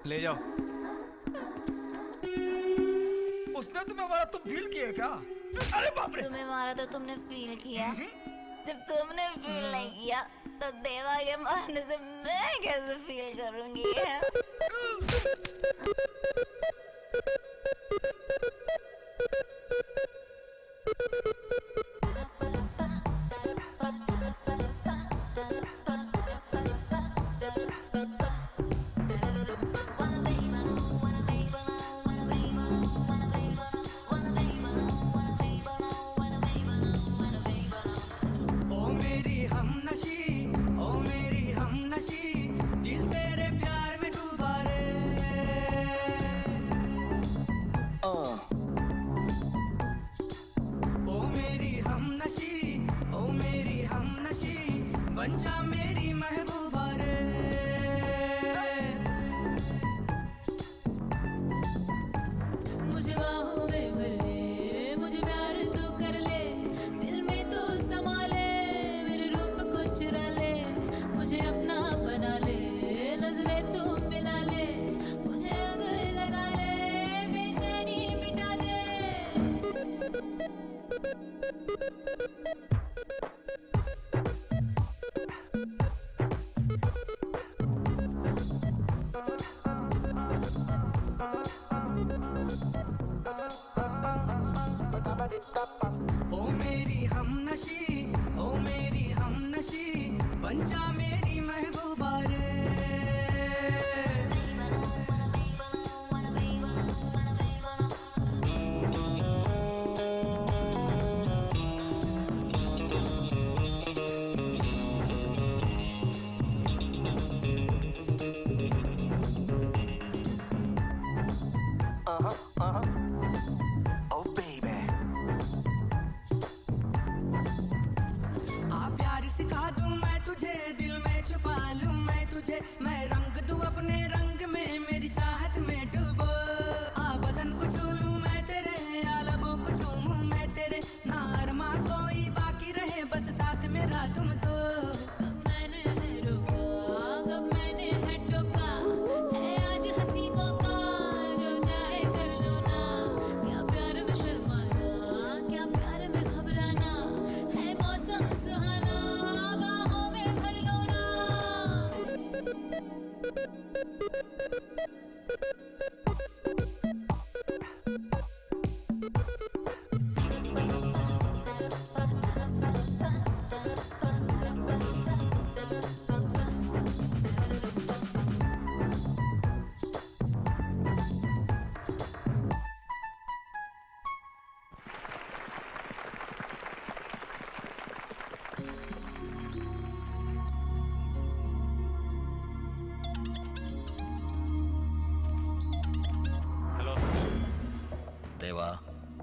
ले जाओ। उसने तुम्हें मारा, तुम फील किए क्या? अरे बाप रे! तुम्हें मारा तो तुमने फील किया? जब तुमने फील नहीं किया तो देवा के मारने से मैं कैसे फील करूंगी?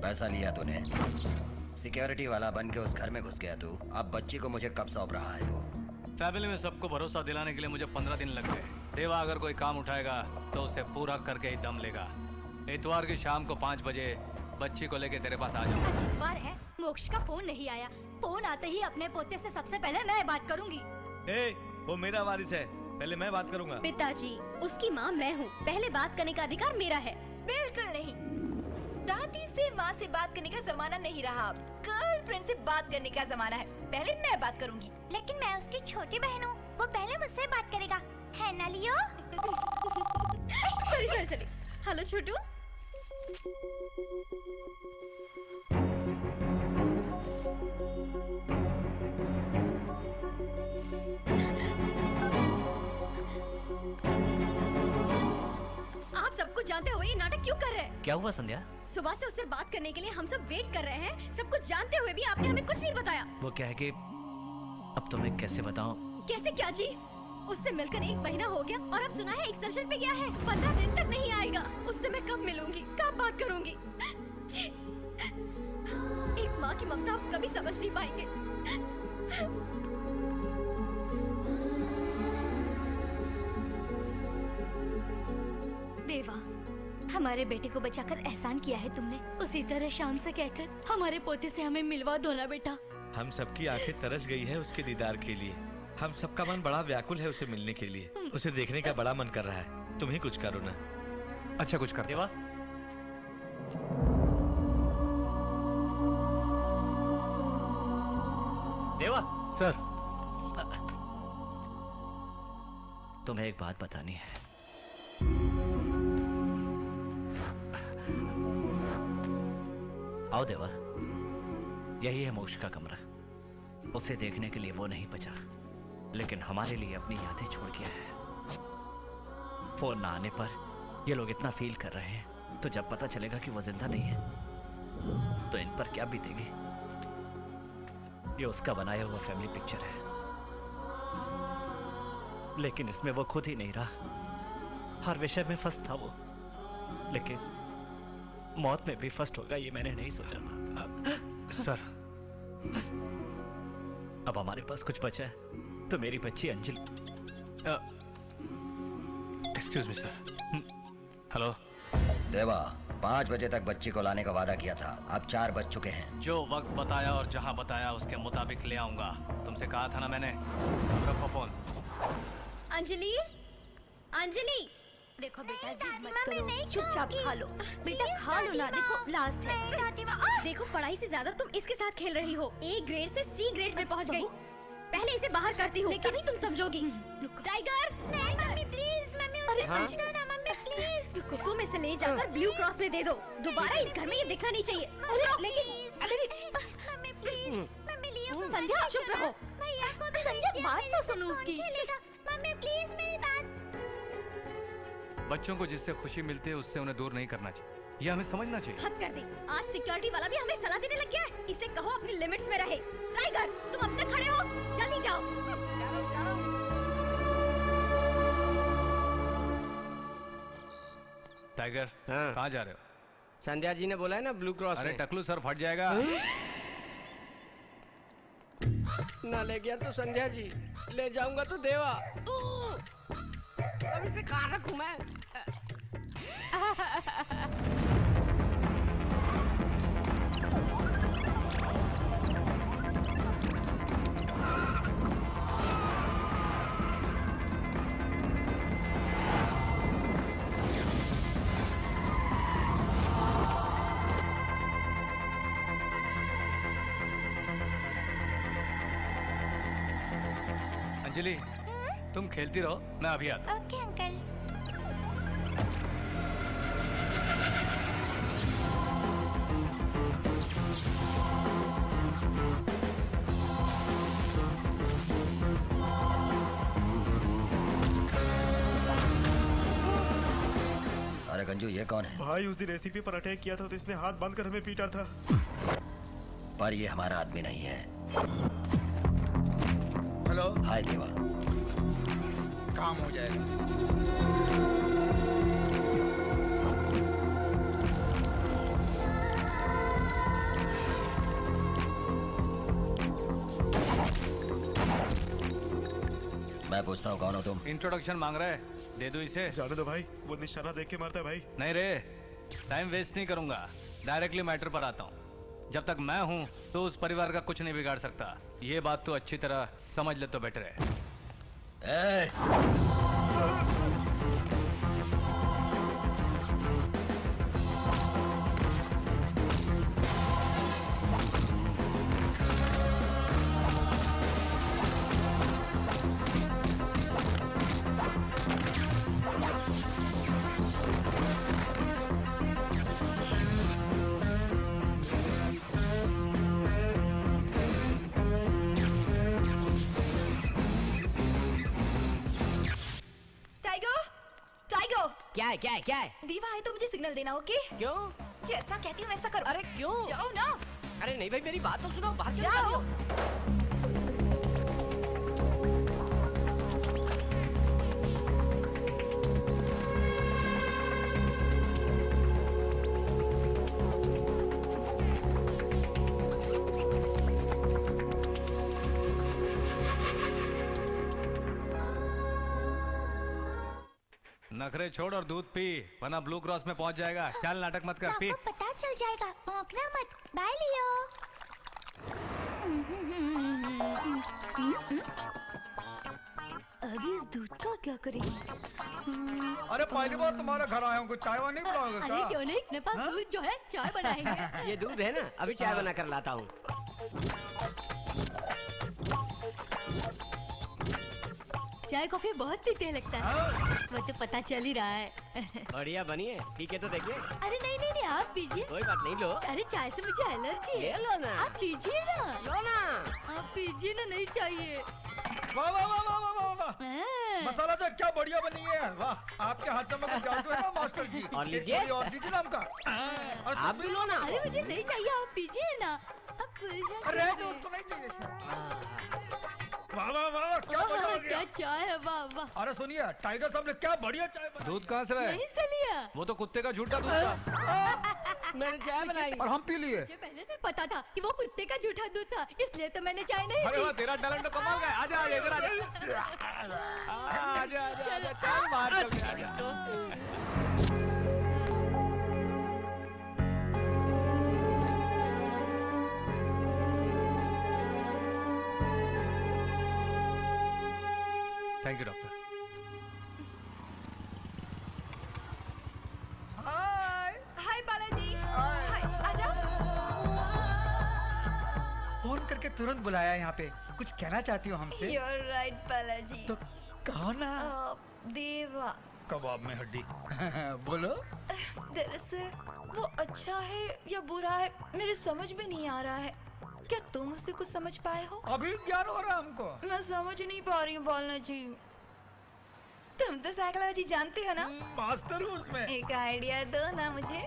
पैसा लिया तूने, सिक्योरिटी वाला बन के उस घर में घुस गया तू। अब बच्ची को मुझे कब सौंप रहा है तू? फैमिली में सबको भरोसा दिलाने के लिए मुझे 15 दिन लग गए। देवा अगर कोई काम उठाएगा तो उसे पूरा करके ही दम लेगा। इतवार की शाम को 5 बजे बच्ची को लेके तेरे पास आ जाऊंगा। इतवार है, मोक्ष का फोन नहीं आया। फोन आते ही अपने पोते से सबसे पहले मैं बात करूंगी। वो मेरा वारिस है, पहले मैं बात करूंगा। पिताजी, उसकी माँ मैं हूँ, पहले बात करने का अधिकार मेरा है। बिल्कुल नहीं, दादी से माँ से बात करने का जमाना नहीं रहा। अब गर्लफ्रेंड से बात करने का जमाना है। पहले मैं बात करूंगी। लेकिन मैं उसकी छोटी बहन हूँ, वो पहले मुझसे बात करेगा, है ना लियो? सॉरी। हेलो छोटू। आप सब कुछ जानते हुए ये नाटक क्यों कर रहे हैं? क्या हुआ संध्या? सुबह से उससे बात करने के लिए हम सब वेट कर रहे हैं। सब कुछ जानते हुए भी आपने हमें कुछ नहीं बताया। वो क्या है कि अब तुम्हें कैसे बताऊं? कैसे क्या जी? उससे मिलकर 1 महीना हो गया और अब सुना है एक्सकर्शन पे गया है। 15 दिन तक नहीं आएगा। उससे मैं कब मिलूंगी, कब बात करूंगी? एक माँ की ममता आप कभी समझ नहीं पाएंगे। देवा, हमारे बेटे को बचाकर एहसान किया है तुमने, उसी तरह शाम से कहकर हमारे पोते से हमें मिलवा दो ना बेटा। हम सबकी आंखें तरस गई है उसके दीदार के लिए। हम सबका मन बड़ा व्याकुल है उसे मिलने के लिए। उसे देखने का बड़ा मन कर रहा है। तुम ही कुछ करो ना। अच्छा कुछ कर। देवा, देवा सर, तुम्हें एक बात बतानी है। आओ देवा, यही है मोक्ष का कमरा। उसे देखने के लिए वो नहीं बचा, लेकिन हमारे लिए अपनी यादें छोड़ गया है। फोन ना आने पर ये लोग इतना फील कर रहे हैं, तो जब पता चलेगा कि वो जिंदा नहीं है तो इन पर क्या बीतेगी। ये उसका बनाया हुआ फैमिली पिक्चर है, लेकिन इसमें वो खुद ही नहीं रहा। हर विषय में फर्स्ट था वो, लेकिन मौत में भी फर्स्ट होगा ये मैंने नहीं सोचा था। सर, अब हमारे पास कुछ बचा है तो मेरी बच्ची Anjali. Excuse me sir. Hello देवा, 5 बजे तक बच्ची को लाने का वादा किया था। अब 4 बज चुके हैं। जो वक्त बताया और जहां बताया उसके मुताबिक ले आऊंगा। तुमसे कहा था ना मैंने। रखो फोन। अंजलि, अंजलि, देखो बेटा जिद मत करो, चुपचाप खा लो। बेटा खा लो ना, देखो लास्ट है। देखो पढ़ाई से ज्यादा तुम इसके साथ खेल रही हो। A ग्रेड से C ग्रेड में पहुंच गई। पहले इसे बाहर करती हूँ, तभी तुम समझोगी। टाइगर, नहीं मम्मी प्लीज, मम्मी उसे कुछ दो ना मम्मी प्लीज। तुम इसे ले जाकर ब्लू क्रॉस में दे दो। दोबारा इस घर में ये दिखना नहीं चाहिए। लेकिन मम्मी प्लीज, मम्मी लिए संध्या चुप रहो। संध्या बात तो सुनो उसकी। मम्मी प्लीज मेरी बात। बच्चों को जिससे खुशी मिलती है उससे उन्हें दूर नहीं करना चाहिए। ये हमें समझना चाहिए। हद कर दी। आज सिक्योरिटी वाला भी हमें सलाह देने लग गया है। इसे कहो अपनी लिमिट्स में रहे। टाइगर, तुम अब तक खड़े हो, जल्दी जाओ। टाइगर, हाँ। कहाँ जा रहे हो? संध्या जी ने बोला है ना ब्लू क्रॉस अरे में। टकलू सर फट जाएगा। ना ले गया तो संध्या जी, ले जाऊंगा तो देवा। अब इसे कहाँ रखूं मैं? अंजलि, तुम खेलती रहो, मैं अभी आता हूँ। Okay uncle. अरे गंजू, ये कौन है? भाई उस दिन एसीपी पर अटैक किया था तो इसने हाथ बांध कर हमें पीटा था। पर ये हमारा आदमी नहीं है। हेलो, हाय देवा। काम हो जाएगा। मैं पूछता हूँ कौन हो तुम? इंट्रोडक्शन मांग रहे हैं, दे दो इसे। जाने दो भाई, वो निशाना देख के मारता है भाई। नहीं रे, टाइम वेस्ट नहीं करूंगा, डायरेक्टली मैटर पर आता हूँ। जब तक मैं हूँ तो उस परिवार का कुछ नहीं बिगाड़ सकता। ये बात तो अच्छी तरह समझ ले तो बेटर है। क्या है क्या है? दीवा है तो मुझे सिग्नल देना, ओके? क्यों? जैसा कहती हूँ वैसा करो। अरे क्यों? जाओ ना। अरे नहीं भाई, मेरी बात तो सुनो, बाहर चलो। जाओ। नखरे छोड़ और दूध पी, वरना ब्लू क्रॉस में पहुंच जाएगा। चल नाटक मत कर, पी। पता चल जाएगा, भौंकना मत। बाय लियो। अभी इस दूध का क्या करेंगे? अरे पहली बार तुम्हारे घर आया हूँ, कुछ चाय वाय नहीं बनाओगे अरे क्या? क्यों नहीं, अपने पास दूध जो है चाय बनाएंगे। ये दूध है ना, अभी चाय बना कर लाता हूँ। चाय कॉफी बहुत पीते लगता है। वो तो पता चल ही रहा है। बढ़िया बनी है, पी के तो देखिए। अरे नहीं नहीं नहीं, आप पीजिए। कोई बात नहीं, लो। अरे चाय से मुझे एलर्जी है। ले लो ना। आप पीजिए ना। लो ना। आप पीजिए ना, नहीं चाहिए। वाह वाह वाह वाह वाह वाह, मसाला चाय क्या बढ़िया बनी है। वाह, आपके हाथ में कुछ जादू है ना मास्टर जी। और लीजिए। एक और दीजिए नाम का। आप भी लो ना। अरे मुझे नहीं चाहिए, आप पीजिए ना। आप अरे दोस्तों नहीं चाहिए। वाह वाह वाह, क्या बढ़िया हो क्या गया। चाय है, वाह वाह। अरे सुनिए, टाइगर साहब ने क्या बढ़िया चाय बनाई। दूध कहाँ से रहा नहीं है? से लिया। वो तो कुत्ते का झूठा दूध था। मैंने चाय बनाई और हम पी लिए। मुझे पहले से पता था कि वो कुत्ते का झूठा दूध था, इसलिए तो मैंने चाय नहीं अरे पी। वाह, तेरा टैलेंट तो कमाल का है। आजा आजा इधर आजा। आजा आजा आजा, चल बाहर चल के आजा। Thank you doctor. Hi Balaji. Hi, आजा। फोन करके तुरंत बुलाया यहाँ पे, कुछ कहना चाहती हो हमसे? You're right Balaji. तो कहो ना। देवा। कबाब में हड्डी। बोलो। दरअसल वो अच्छा है या बुरा है मेरे समझ में नहीं आ रहा है। क्या तुम उससे कुछ समझ पाए हो? अभी ज्ञान हो रहा है हमको। मैं समझ नहीं पा रही हूँ बालाजी। तुम तो साइकोलॉजी जानते हो ना? मास्टर हूँ उसमें। एक आइडिया दो ना मुझे।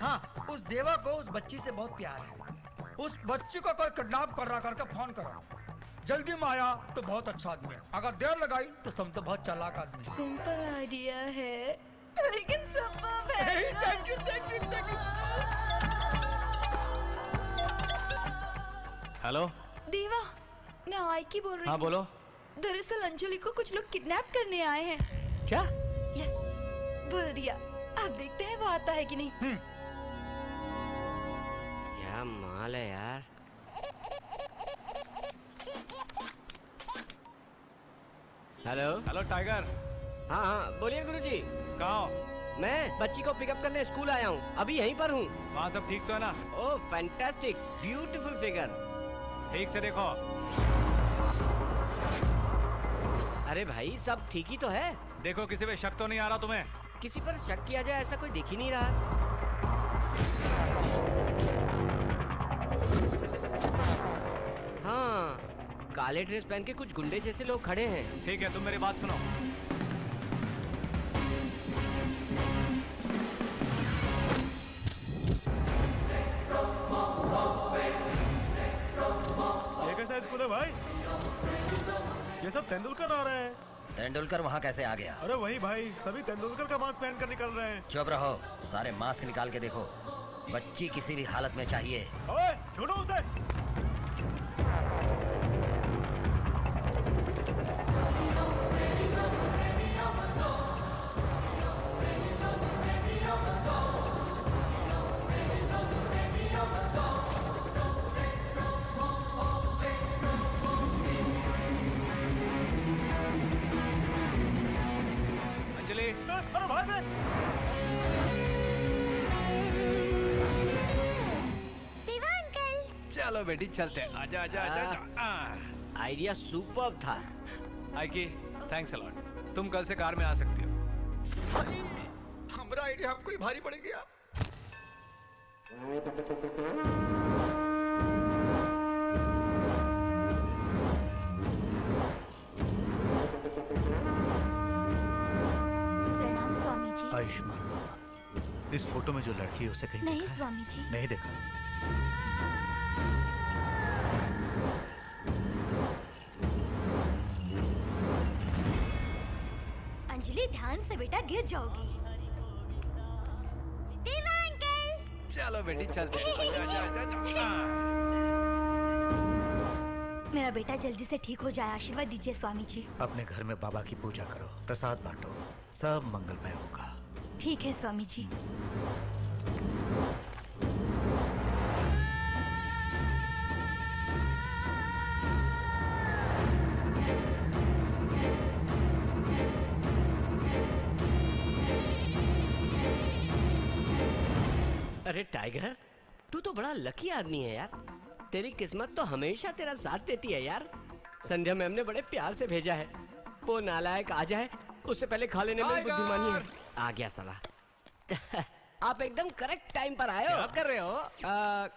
हाँ, उस देवा को उस बच्ची से बहुत प्यार है। उस बच्ची को कोई किडनैप कर रहा करके फोन करो। जल्दी में आया तो बहुत अच्छा आदमी है, अगर देर लगाई तो समझो बहुत चालाक आदमी है। सिंपल आइडिया है लेकिन संभव है। Thank you thank you thank you. Hello देवा, मैं आयकी बोल रही हूँ। हाँ बोलो। दरअसल अंजलि को कुछ लोग किडनैप करने आए हैं। क्या? यस, बोल दिया। आप देखते हैं वो आता है कि नहीं। क्या माल है यार। Hello hello tiger. हाँ हाँ बोलिए गुरुजी। कहाँ हो? मैं बच्ची को पिकअप करने स्कूल आया हूँ, अभी यहीं पर हूँ। वहाँ सब ठीक तो है ना? Oh fantastic, beautiful figure. ठीक से देखो। अरे भाई सब ठीक ही तो है। देखो किसी पे शक तो नहीं आ रहा तुम्हें? किसी पर शक किया जाए ऐसा कोई दिख ही नहीं रहा। हाँ, काले ड्रेस पहन के कुछ गुंडे जैसे लोग खड़े हैं। ठीक है, तुम मेरी बात सुनो। ये कैसा स्कूल है भाई? ये सब तेंदुलकर आ रहे हैं। तेंदुलकर वहाँ कैसे आ गया? अरे वही भाई, सभी तेंदुलकर का मास्क पहन कर निकल रहे हैं। चुप रहो, सारे मास्क निकाल के देखो। बच्ची किसी भी हालत में चाहिए। ओए, छोड़ो उसे। अंजलि, अरे भाग ले। देवा अंकल। चलो बेटी चलते हैं। आजा आजा आजा, आजा। आइडिया सुपर्ब था। आइकी, थैंक्स अ लॉट। तुम कल से कार में आ सकती हो। हमारा आइडिया हमको ही भारी पड़ गया। प्रणाम स्वामी जी। आयुष्मान भव। इस फोटो में जो लड़की है उसे कहीं नहीं देखा है? स्वामी जी। नहीं देखा। अंजलि ध्यान से बेटा, गिर जाओगी। देवा अंकल। चलो बेटी चलते हैं। आजा आजा आजा, आजा। मेरा बेटा जल्दी से ठीक हो जाए, आशीर्वाद दीजिए स्वामी जी। अपने घर में बाबा की पूजा करो, प्रसाद बांटो, सब मंगलमय होगा। ठीक है स्वामी जी। अरे टाइगर, तू तो बड़ा लकी आदमी है यार। तेरी किस्मत तो हमेशा तेरा साथ देती है यार। संध्या मैम ने बड़े प्यार से भेजा है। वो नालायक आ जाए उससे पहले खा लेने में बुद्धिमानी है। आ गया साला। आप एकदम करेक्ट टाइम पर आए हो। क्या कर रहे हो?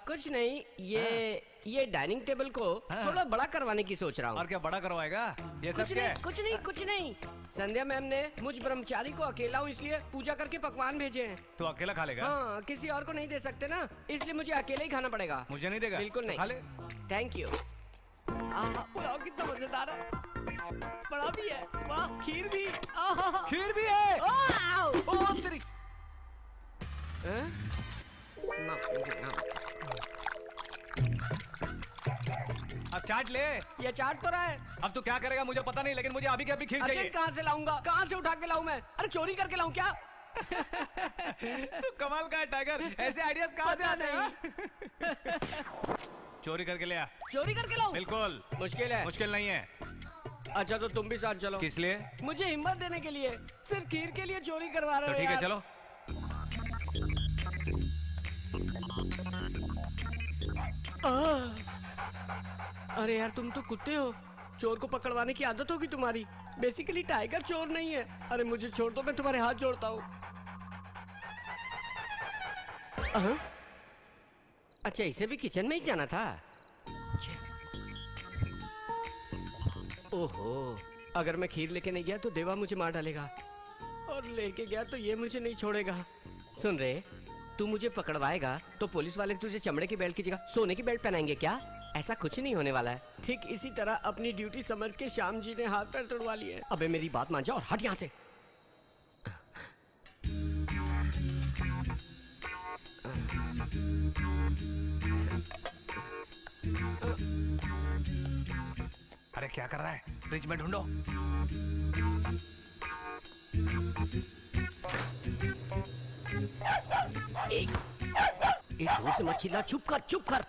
कुछ नहीं, ये डाइनिंग टेबल को थोड़ा बड़ा करवाने की सोच रहा हूँ। और क्या बड़ा करवाएगा? ये सब क्या है? कुछ नहीं। संध्या मैम ने मुझ ब्रह्मचारी को अकेला हूँ इसलिए पूजा करके पकवान भेजे हैं। तू अकेला खा लेगा? हाँ, किसी और को नहीं दे सकते ना, इसलिए मुझे अकेले ही खाना पड़ेगा। मुझे नहीं देगा? बिल्कुल नहीं। खा ले। Thank you. पुलाव कितना मजेदार है, बड़ा भी है। वाह, खीर भी। खीर भी है। ओ तेरी। अब चाट ले। ये चाट तो रहा है। अब तू क्या करेगा मुझे पता नहीं, लेकिन मुझे अभी के अभी खीर चाहिए। कहाँ से लाऊंगा? कहाँ से उठा के लाऊं मैं? अरे चोरी करके लाऊं क्या? तू कमाल का है टाइगर, ऐसे आइडियाज कहाँ से आते हैं? चोरी करके ले आ। चोरी करके लाऊं? बिल्कुल। मुश्किल है। मुश्किल नहीं है। अच्छा तो तुम भी साथ चलो। किस लिए? मुझे हिम्मत देने के लिए। सिर्फ खीर के लिए चोरी करवा रहे हो? तो ठीक है चलो। अरे यार तुम तो कुत्ते हो, चोर को पकड़वाने की आदत होगी तुम्हारी। बेसिकली टाइगर चोर नहीं है। अरे मुझे छोड़ दो, मैं तुम्हारे हाथ जोड़ता हूँ। अच्छा इसे भी किचन में ही जाना था। ओहो, अगर मैं खीर लेके नहीं गया तो देवा मुझे मार डालेगा, और लेके गया तो ये मुझे नहीं छोड़ेगा। सुन रहे, तू मुझे पकड़वाएगा तो पुलिस वाले तुझे चमड़े की बेल्ट की जगह सोने की बेल्ट पहनाएंगे क्या? ऐसा कुछ नहीं होने वाला है। ठीक इसी तरह अपनी ड्यूटी समझ के श्याम जी ने हाथ पैर तोड़वा लिए। अबे मेरी बात मान जा और हट यहाँ से। अरे क्या कर रहा है? फ्रिज में ढूंढो। एक जोर से मत चिल्ला, चुप कर।